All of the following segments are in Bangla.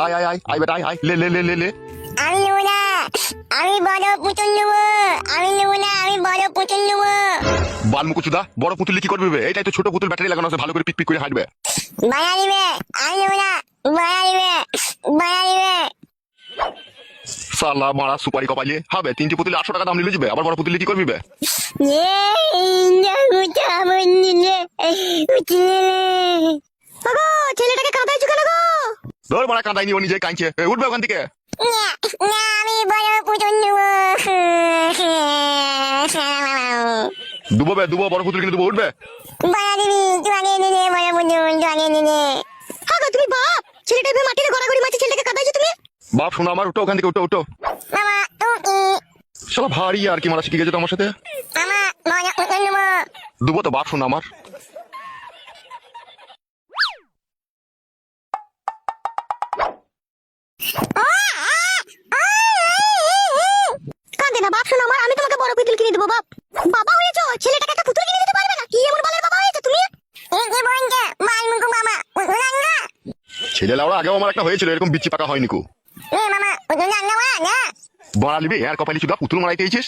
আয় আয় আয় আয় বেটা আয় আয় লে লে লে লে লে। আমি নেবো না, আমি বড় পুতুল নেবো। আমি নেবো না, আমি বড় পুতুল নেবো। বালমুকুচুদা বড় পুতুল কি করবে? এইটাই তো ছোট পুতুল ব্যাটারি লাগানো আছে, ভালো করে পিক পিক করে হাঁটবে। বাড়া দিবে, আমি নেবো না। বাড়া দিবে, বাড়া দিবে। সালা মারা সুপারি কপালিয়ে হবে। 3টি পুতুলে 800 টাকা দাম নিলে যাবে, আবার বড় পুতুলে কি করবি বে? ছেলেটাকে কাঁদাইছো কেন গো? ধর মারা কাঁদাইনি, ও নিজে কাঁদছে। উঠবে ওখান থেকে। না, আমি বড় পুতুল নেবো। দুবো বে দুবো, বড় পুতুল কিনে দুবো, উঠবে। বাড়া দিবি, তুই আগে এনে নে, বড় পুতুল তুই আগে এনে নে। হ্যাঁ গো, তুমি বাপ ছেলেটা এভাবে মাটিতে গড়াগড়ি মারছে, ছেলেটাকে কাঁদাইছো তুমি? বাপ শোনো আমার, উঠো ওখান থেকে, উঠো উঠো। মামা তুমি শালা ভারী আর কি মারা শিখে গেছে তো আমার সাথে। মামা বড় পুতুল নেবো। দুবো তো বাপ শোনো আমার। কাঁদে না বাপ, শোনো আমার, আমি তোমাকে বড় পুতুল কিনে দেবো বাপ। বাবা হয়েছো, ছেলেটাকে একটা পুতুল কিনে দিতে পারবে না? কি এমন বলার বাবা হয়েছো তুমি? এই কি বলছে মালমুকু মামা? পুতুল আনবা? ছেলে লাউড়া আগেও আমার একটা হয়েছিল, এরকম বিচ্ছি পাকা হয়নি কো। এ মামা পুতুল আনবা না? বড়া লিবি আর কপালি চুদা পুতুল মারাইতে এইছিস।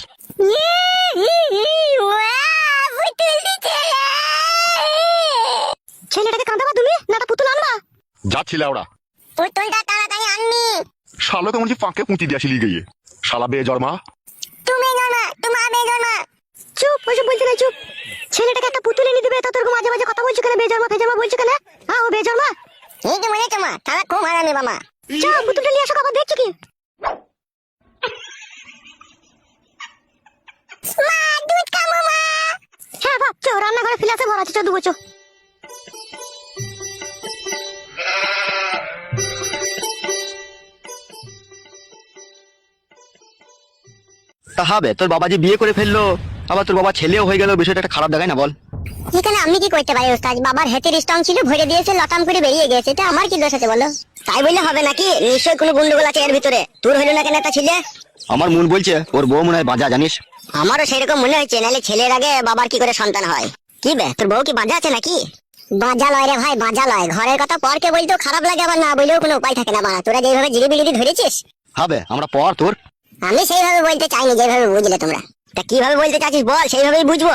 ছেলেটাকে কাঁদাবা তুমি না একটা পুতুল আনবা? যাচ্ছি লাউড়া। পুতুলটা তাড়াতাড়ি আনবি। শালাকে মনে হচ্ছে পাঁকে পুঁতি দিয়ে আসিলি গিয়ে। শালা বে জর্মা। তুমি জমা, তোমার বেজমা। চুপ, ওইসব বলতে না, চুপ। ছেলেটাকে একটা পুতুল এনে দিবে, তা তোর মাঝে মাঝে কথা বলছো কেন? বেজমা ফেজমা বলছো কেন? হ্যাঁ ও বেজমা। এই তো মনে তোমা, তারা খুব হারামি মামা। চল পুতুলটা নিয়ে আসো, আবার দেখছি কি। মা দুধ খাবো মা। হ্যাঁ বাপ, চো রান্নাঘরে ফিলাসে ভরা আছে, চো দুবো চো। তা হবে, তোর বাবা যে বিয়ে করে ফেললো, আবার তোর বাবা ছেলেও হয়ে গেল, বিষয়টা একটা খারাপ দেখায় না বল? এখানে আমি কি করতে পারি ওস্তাদ? বাবার হাতের স্টং ছিল, ভরে দিয়েছে, লটাম করে বেরিয়ে গেছে, এটা আমার কি দোষ আছে বলো? তাই বললে হবে নাকি? নিশ্চয়ই কোনো গন্ডগোল আছে এর ভিতরে। তোর হইলো না কেন একটা ছেলে? আমার মন বলছে ওর বউ মনে হয় বাজা, জানিস? আমারও সেরকম মনে হচ্ছে, নাহলে ছেলের আগে বাবার কি করে সন্তান হয়? কি বে, তোর বউ কি বাজা আছে নাকি? বাজা লয় রে ভাই, বাজা লয়। ঘরের কথা পরকে বলতেও খারাপ লাগে, আবার না বললেও কোনো উপায় থাকে না। বাড়া তোরা যেভাবে জিলিবিলিটি ধরেছিস, হবে আমরা পর তোর। আমি সেইভাবে বলতে চাইনি যেভাবে বুঝলে তোমরা। তা কিভাবে বলতে চাচ্ছিস বল, সেইভাবেই বুঝবো।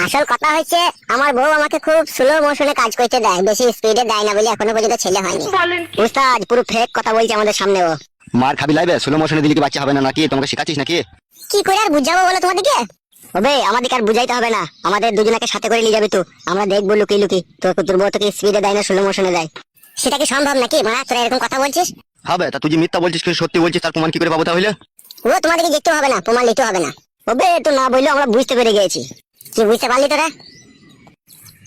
আসল কথা হচ্ছে, আমার বউ আমাকে খুব স্লো মোশনে কাজ করতে দেয়, বেশি স্পিডে দেয় না বলে এখনো পর্যন্ত ছেলে হয়নি। উস্তাদ পুরো ফেক কথা বলছে আমাদের সামনে ও। মার খাবি লাইবে, স্লো মোশনে দিলে কি বাচ্চা হবে না নাকি? তোমাকে শেখাচ্ছিস নাকি? কি করে আর বুঝাবো বলো তোমাদেরকে? ওবে আমাদেরকে আর বুঝাইতে হবে না, আমাদের দুজনকে সাথে করে নিয়ে যাবে তো, আমরা দেখবো লুকি লুকি তোর বউ তোকে স্পিডে দেয় না স্লো মোশনে দেয়। সেটা কি সম্ভব নাকি? মানে তোরা এরকম কথা বলছিস? হবে, তা তুই যে মিথ্যা বলছিস কি সত্যি বলছিস, তার প্রমাণ কি করে পাবো তাহলে? ও তোমাদেরকে দেখতে হবে না, প্রমাণ নিতে হবে না। ওবে তো না বললেও আমরা বুঝতে পেরে গেছি। কি বুঝতে পারলি তোরা?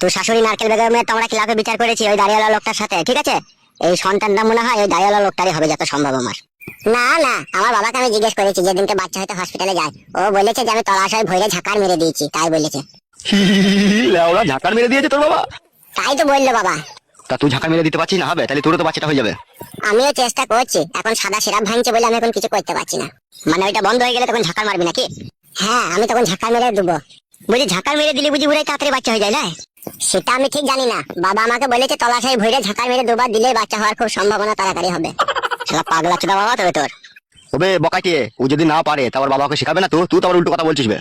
তোর শাশুড়ি নারকেল বেগমের তোমরা ক্লাবে বিচার করেছি ওই দাঁড়িয়ালা লোকটার সাথে, ঠিক আছে? এই সন্তানটা মনে হয় ওই দাঁড়িয়ালা লোকটারই হবে যত সম্ভব আমার। না না, আমার বাবাকে আমি জিজ্ঞেস করেছি যেদিনকে বাচ্চা হয়তো হসপিটালে যায়, ও বলেছে যে আমি তলাশয় ভরে ঝাঁকার মেরে দিয়েছি, তাই বলেছে। ওরা ঝাঁকার মেরে দিয়েছে তোর বাবা? তাই তো বললো বাবা। তা তুই ঝাঁকার মেরে দিতে পারছিস না? হবে, তাহলে তোরও তো বাচ্চাটা হয়ে যাবে। আমিও চেষ্টা করছি, এখন সাদা সিরাপ ভাঙছে বলে আমি এখন কিছু করতে পারছি না। মানে ওইটা বন্ধ হয়ে গেলে তখন ঝাঁকার মারবি নাকি? হ্যাঁ, আমি তখন ঝাঁকার মেরে দেবো। বুঝি ঝাঁকার মেরে দিলে বুঝি পুরাই তাড়াতাড়ি বাচ্চা হয়ে যায় না? সেটা আমি ঠিক জানি না, বাবা আমাকে বলেছে তলাশাই ভরে ঝাঁকার মেরে দুবার দিলে বাচ্চা হওয়ার খুব সম্ভাবনা তাড়াতাড়ি হবে। শালা পাগলা চোদা বাবা তবে তোর। ওবে বকাইতে, ও যদি না পারে তা ওর বাবাকে শেখাবে না তো? তুই তো আবার উল্টো কথা বলছিস বে।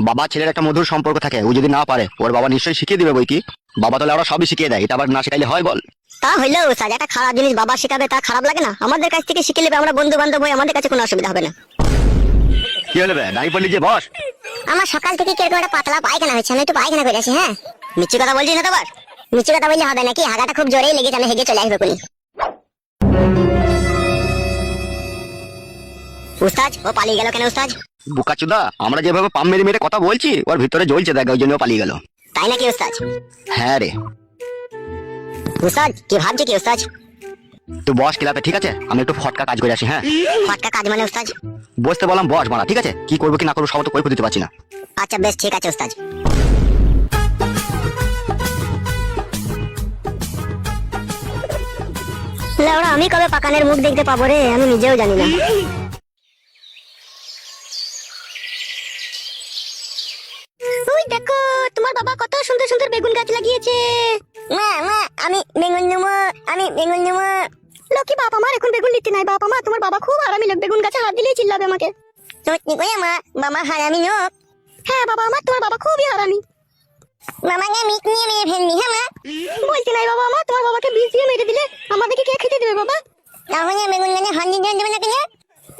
বাবা ছেলের একটা মধুর সম্পর্ক থাকে, ও যদি না পারে ওর বাবা নিশ্চয়ই শিখিয়ে দিবে বই কি। বাবা তাহলে ওরা সবই শিখিয়ে দেয়, এটা আবার না শেখাইলে হয় বল? তা হইলেও স্যার, একটা খারাপ জিনিস বাবা শেখাবে তা খারাপ লাগে না? আমাদের কাছ থেকে শিখে নেবে, আমরা বন্ধু বান্ধব হই, আমাদের কাছে কোনো অসুবিধা হবে না। কি হলে বে, নাই বললি যে বস? আমার সকাল থেকে কিরকম একটা পাতলা পায়খানা হয়েছে, আমি একটু পায়খানা করে আসি। হ্যাঁ, মিষ্টি কথা বলছিস না তো? আবার মিষ্টি কথা বললে হবে নাকি? হাগাটা খুব জোরেই লেগেছে, আমি হেগে চলে আসবো কোনি। উস্তাদ ও পালিয়ে গেল কেন উস্তাদ? বুকাচুদা, আমরা যেভাবে পাম মেরে মেরে কথা বলছি ওর ভিতরে জ্বলছে, দেখ ওই জন্য ও পালিয়ে গেল। তাই নাকি উস্তাদ? হ্যাঁ রে। উস্তাদ কি ভাবছে কি উস্তাদ? তুই বস ক্লাবে, ঠিক আছে? আমি একটু ফটকা কাজ করে আসি। হ্যাঁ, ফটকা কাজ মানে উস্তাদ? বসতে বললাম বস মারা, ঠিক আছে? কি করবো কি না করবো সব তো কৈফিয়ত দিতে পারছি না। আচ্ছা বেশ, ঠিক আছে উস্তাদ। লেওড়া, আমি কবে পাকানের মুখ দেখতে পাবো রে, আমি নিজেও জানি না। ওই দেখো, তোমার বাবা কত সুন্দর সুন্দর বেগুন গাছ লাগিয়েছে। মা মা, আমি বেগুন নেবো, আমি বেগুন নেবো। লক্ষ্মী বাপ আমার এখন বেগুন নিতে নাই। বাপ আমার, তোমার বাবা খুব হারামি লোক, বেগুন গাছে হাত দিলেই চিল্লাবে আমাকে। সত্যি করে মা, বাবা হারামি লোক? হ্যাঁ বাবা আমার, তোমার বাবা খুবই হারামি। মামাকে মিট নিয়ে মেরে ফেলনি? হ্যাঁ মা। বলতে নাই বাবা আমার, তোমার বাবাকে বিষ দিয়ে মেরে দিলে আমাদেরকে কে খেতে দেবে বাবা? তাহলে বেগুন গাছে হাত দিয়ে দেবে না কেন?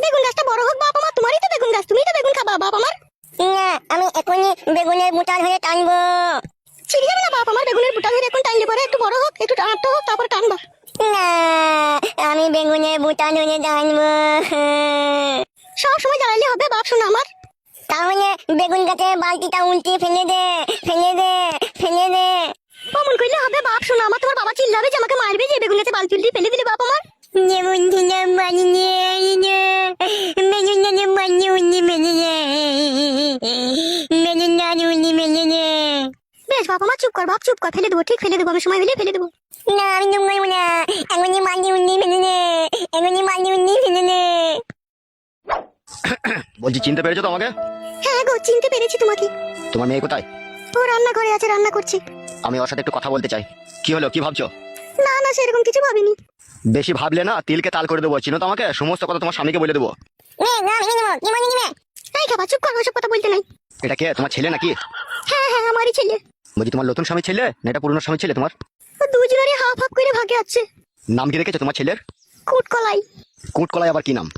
বেগুন গাছটা বড় হোক বাপ আমার, তোমারই তো বেগুন গাছ, তুমি তো বেগুন খাবা বাপ আমার। না, আমি এখনই বেগুনের বুটা ধরে টানবো। ছিড়ে যাবে না বাপ আমার, বেগুনের বুটা ধরে এখন টানলে পরে একটু বড় হোক, একটু টানতে হোক, তারপর টানবা। না, আমি বেগুনের বুটা ধরে টানবো। সব সময় জ্বালালে হবে বাপ শোনা আমার। তাহলে বেগুন গাছে বালতিটা উল্টিয়ে ফেলে দে, ফেলে দে, ফেলে দে। অমন করলে হবে বাপ শোনা আমার, তোমার বাবা চিল্লাবে যে আমাকে মারবে যে বেগুন গাছে বালতি উল্টিয়ে ফেলে দিলে বাপ আমার। যেমন দিলাম মানিয়ে বেগুন গাছে বালতি উল্টিয়ে ফেলে দে, বেগুন গাছ উল্টিয়ে ফেলে দে। বেশ বাপ আমার, চুপ কর বাপ, চুপ কর, ফেলে দেবো, ঠিক ফেলে দেবো, আমি সময় হলে ফেলে দেবো। না আমি চুপ করবো না, এখনই বালতি উল্টিয়ে ফেলে দে, এখনই বালতি উল্টিয়ে ফেলে দে। বলছি চিনতে পেরেছো তো আমাকে? হ্যাঁ গো, চিনতে পেরেছি তোমাকে। তোমার মেয়ে কোথায়? ও রান্না ঘরে আছে, রান্না করছি। আমি ওর সাথে একটু কথা বলতে চাই। কি হলো, কি ভাবছো? না না, সেরকম কিছু ভাবিনি। বেশি ভাবলে না তিলকে তাল করে দেবো। চিনো তো আমাকে, সমস্ত কথা তোমার স্বামীকে বলে দেবো। এই খাবা, চুপ কর, ওসব কথা বলতে নাই। এটা কে, তোমার ছেলে নাকি? হ্যাঁ হ্যাঁ, আমারই ছেলে। বলছি তোমার নতুন স্বামী ছেলে না এটা পুরনো স্বামী ছেলে তোমার? ও দুজনেরই হাফ হাফ করে ভাগে আছে। নাম কি রেখেছো তোমার ছেলের? কুটকলাই। কুটকলাই আবার কি নাম?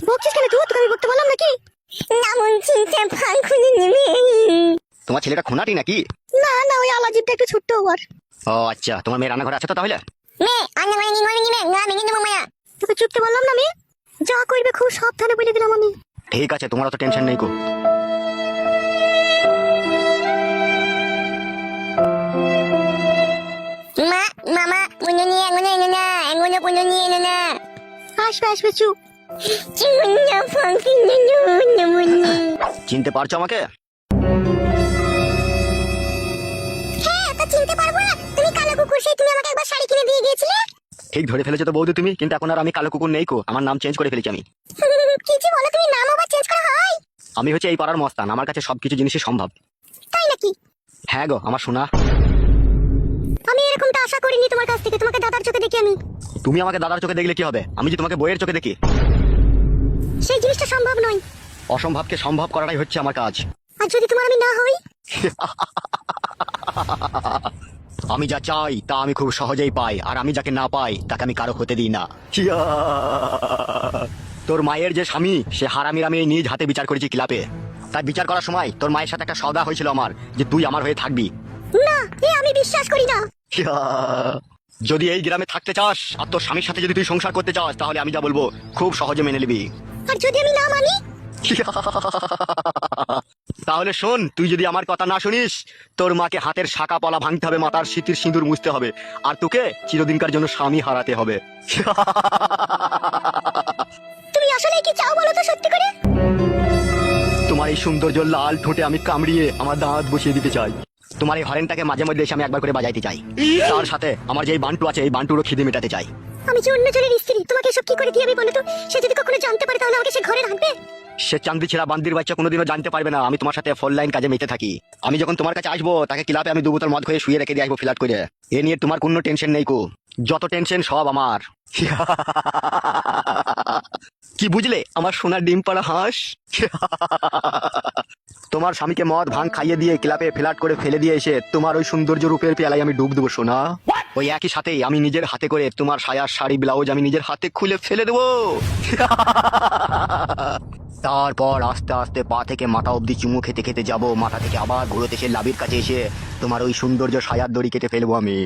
বকছিস কেন তুই? তোকে আমি বকতে বললাম নাকি? তোমার ছেলেটা খুনাটি নাকি? না না, ওই আলাজিবটা একটু ছোট্ট ওর। ও আচ্ছা, তোমার মেয়ে রান্নাঘরে আছে তো তাহলে? তোকে চুপতে বললাম না আমি? যা করবে খুব সাবধানে বলে দিলাম আমি। ঠিক আছে, তোমার অত টেনশন নেই কো। মা, মামা, পুনো নিয়ে এগোনো এলো না, এগোনো পুনো নিয়ে এলো না। আসবে আসবে, চুপ। চিনতে পারছো আমাকে? হ্যাঁ, তা চিনতে পারবো না? তুমি কালো কুকুর, সেই তুমি আমাকে একবার শাড়ি কিনে দিয়ে গিয়েছিলে। ঠিক ধরে ফেলেছো তো বৌদি তুমি, কিন্তু এখন আর আমি কালো কুকুর নেই কো, আমার নাম চেঞ্জ করে ফেলেছি আমি। কি যে বলো তুমি, নাম আবার চেঞ্জ করা হয়? আমি হচ্ছে এই পাড়ার মস্তান, আমার কাছে সবকিছু জিনিসই সম্ভব। তাই নাকি? হ্যাঁ গো আমার সোনা। আমি এরকমটা আশা করিনি তোমার কাছ থেকে, তোমাকে দাদার চোখে দেখি আমি। তুমি আমাকে দাদার চোখে দেখলে কি হবে, আমি যে তোমাকে বইয়ের চোখে দেখি। সেই জিনিসটা সম্ভব নয়। অসম্ভবকে সম্ভব করাটাই হচ্ছে আমার কাজ। আর যদি তোমার আমি না হই? আমি যা চাই তা আমি খুব সহজেই পাই, আর আমি যাকে না পাই তাকে আমি কারো হতে দিই না। তোর মায়ের যে স্বামী, সে হারামির আমি নিজ হাতে বিচার করেছি ক্লাবে। তাই বিচার করার সময় তোর মায়ের সাথে একটা সওদা হয়েছিল আমার, যে তুই আমার হয়ে থাকবি। না, আমি বিশ্বাস করি না। যদি এই গ্রামে থাকতে চাস আর তোর স্বামীর সাথে যদি তুই সংসার করতে চাস, তাহলে আমি যা বলবো খুব সহজে মেনে নিবি। আর যদি আমি না মানি? তাহলে শোন, তুই যদি আমার কথা না শুনিস, তোর মাকে হাতের শাখা পলা ভাঙতে হবে, মাথার সিঁতির সিঁদুর মুছতে হবে, আর তোকে চিরদিনকার জন্য স্বামী হারাতে হবে। তুমি আসলে কি চাও বলো তো সত্যি করে? তোমার এই সৌন্দর্য লাল ঠোঁটে আমি কামড়িয়ে আমার দাঁত বসিয়ে দিতে চাই। তোমার এই হরেনটাকে মাঝে মধ্যে এসে আমি একবার করে বাজাইতে চাই। তার সাথে আমার যে বান্টু আছে, এই বান্টুরও খিদে মেটাতে চাই। আমি যে অন্য জনের স্ত্রী, তোমাকে এসব কি করে দিয়ে আমি বলো তো? সে যদি কখনো জানতে পারে তাহলে আমাকে সে ঘরে রাখবে? সে চান্দি ছেড়া বান্দির বাচ্চা কোনোদিনও জানতে পারবে না আমি তোমার সাথে ফোন লাইন কাজে মেতে থাকি। আমি যখন তোমার কাছে আসবো, তাকে ক্লাবে আমি 2 বোতল মদ খেয়ে শুয়ে রেখে দিয়ে আসবো ফ্ল্যাট করে। এ নিয়ে তোমার কোনো টেনশন নেই কো, যত টেনশন সব আমার। কি বুঝলে আমার সোনার ডিম পাড়া হাঁস? তোমার স্বামীকে মদ ভাঙ খাইয়ে দিয়ে ক্লাবে ফ্ল্যাট করে ফেলে দিয়ে এসে তোমার ওই সৌন্দর্য রূপের পেয়ালায় আমি ডুব দেবো সোনা। ওই একই সাথেই আমি নিজের হাতে করে তোমার সায়ার শাড়ি ব্লাউজ আমি নিজের হাতে খুলে ফেলে দেবো। তারপর আস্তে আস্তে পা থেকে মাথা অবধি চুমু খেতে খেতে যাবো, মাথা থেকে আবার ঘুরোতে এসে লাভির কাছে এসে তোমার ওই সৌন্দর্য সায়ার দড়ি কেটে ফেলবো আমি।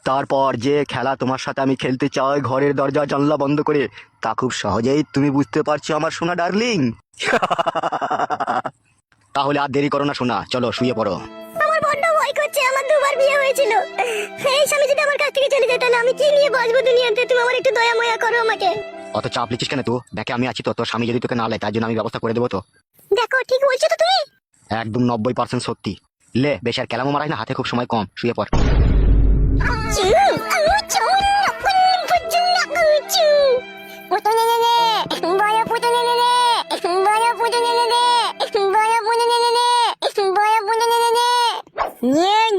তারপর যে খেলা তোমার সাথে আমি খেলতে চাই ঘরের দরজা জানলা বন্ধ করে, তা খুব সহজেই তুমি বুঝতে পারছো আমার সোনা ডার্লিং। তাহলে আর দেরি করো না সোনা, চলো শুয়ে পড়ো। আমার বড্ড ভয় করছে, আমার 2বার বিয়ে হয়েছিল। এই স্বামী যদি আমার কাছ থেকে চলে যায় তাহলে আমি কি নিয়ে বাঁচবো দুনিয়াতে? তুমি আমার একটু দয়া ময়া করো আমাকে। অত চাপ লিখিস কেন তুই? দেখে আমি আছি তো, তোর স্বামী যদি তোকে না লেয় তার জন্য আমি ব্যবস্থা করে দেবো তো। দেখো, ঠিক বলছো তো তুমি? একদম 90% সত্যি। লে বেশ আর কেলামো মারাই না, হাতে খুব সময় কম, শুয়ে পড়। Yeah,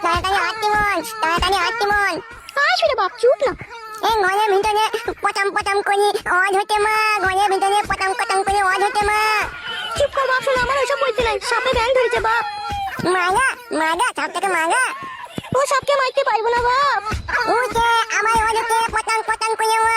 তাড়াতাড়ি হাঁটতে মন, তাড়াতাড়ি হাঁটতে মন। আসবে বাপ, চুপ না। এই ঘরের ভিতরে পটাম পটাম করে আওয়াজ হচ্ছে মা, ঘরের ভিতরে পটাম পটাম করে আওয়াজ হচ্ছে মা। চুপ কর বাপ, শোনো আমার ওইসব বলতে নাই, সাপে ব্যাং ধরেছে বাপ। মাগা মাগা, সাপ থেকে মাগা। ও সাপকে মারতে পারবো না বাপ। ওকে আমার ওদিকে পটাং পটাং করে মা।